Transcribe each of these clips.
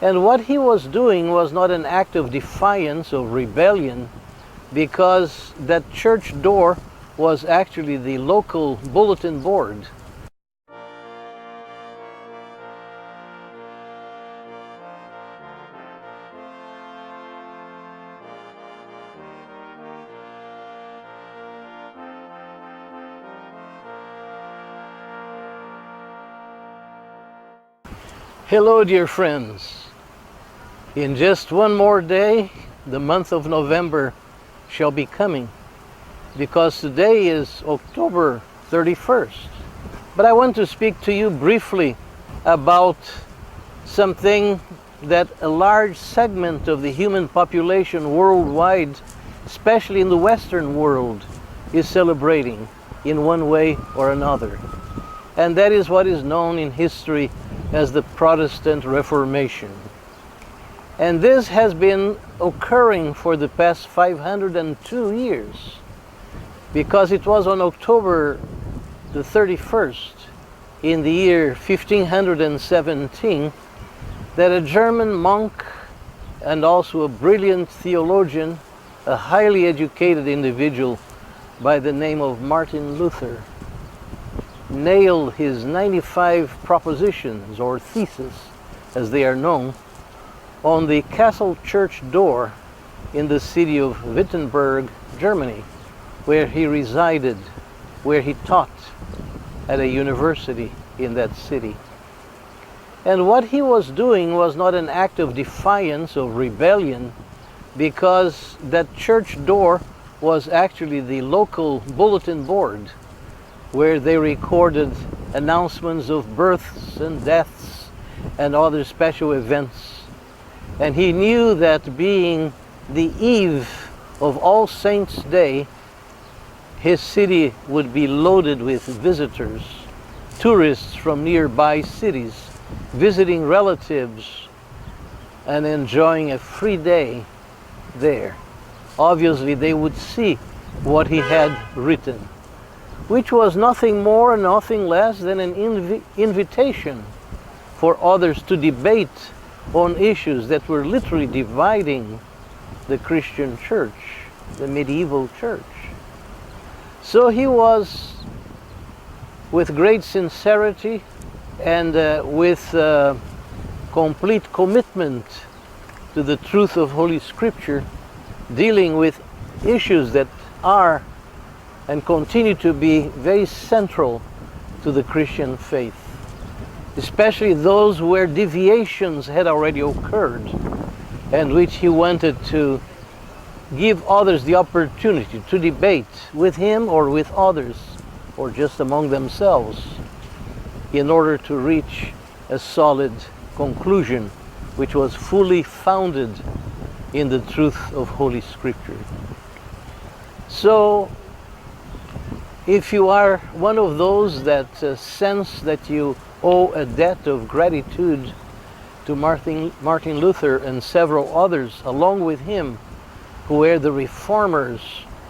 And what he was doing was not an act of defiance or rebellion, because that church door was actually the local bulletin board. Hello, dear friends. In just one more day, the month of November shall be coming, because today is October 31st. But I want to speak to you briefly about something that a large segment of the human population worldwide, especially in the Western world, is celebrating in one way or another. And that is what is known in history as the Protestant Reformation. And this has been occurring for the past 502 years, because it was on October the 31st in the year 1517 that a German monk and also a brilliant theologian, a highly educated individual by the name of Martin Luther, nailed his 95 propositions, or theses as they are known, on the castle church door in the city of Wittenberg, Germany, where he resided, where he taught at a university in that city. And what he was doing was not an act of defiance or rebellion, because that church door was actually the local bulletin board where they recorded announcements of births and deaths and other special events. And he knew that being the eve of All Saints' Day, his city would be loaded with visitors, tourists from nearby cities, visiting relatives and enjoying a free day there. Obviously, they would see what he had written, which was nothing more and nothing less than an invitation for others to debate on issues that were literally dividing the Christian church, the medieval church. So he was, with great sincerity and with complete commitment to the truth of Holy Scripture, dealing with issues that are and continue to be very central to the Christian faith, especially those where deviations had already occurred and which he wanted to give others the opportunity to debate with him or with others or just among themselves in order to reach a solid conclusion which was fully founded in the truth of Holy Scripture. So, if you are one of those that sense that you owe a debt of gratitude to Martin Luther and several others along with him who were the reformers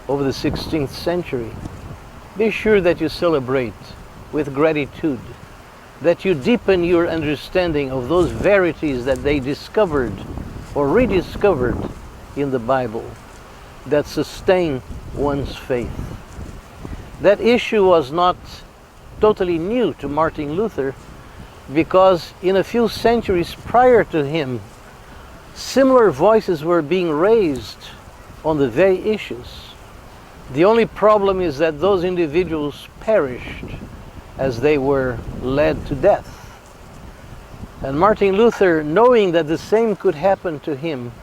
of the 16th century, be sure that you celebrate with gratitude, that you deepen your understanding of those verities that they discovered or rediscovered in the Bible that sustain one's faith. That issue was not totally new to Martin Luther, because in a few centuries prior to him, similar voices were being raised on the very issues. The only problem is that those individuals perished as they were led to death. And Martin Luther, knowing that the same could happen to him,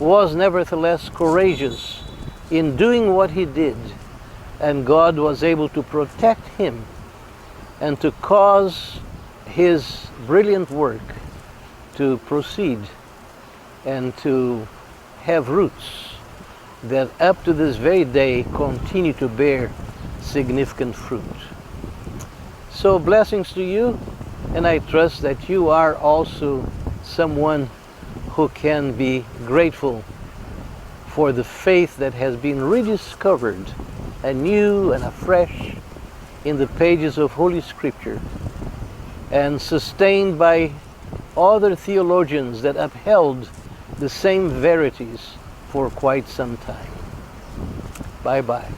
was nevertheless courageous in doing what he did, and God was able to protect him and to cause his brilliant work to proceed and to have roots that up to this very day continue to bear significant fruit. So blessings to you, and I trust that you are also someone who can be grateful for the faith that has been rediscovered anew and afresh in the pages of Holy Scripture, and sustained by other theologians that upheld the same verities for quite some time. Bye-bye.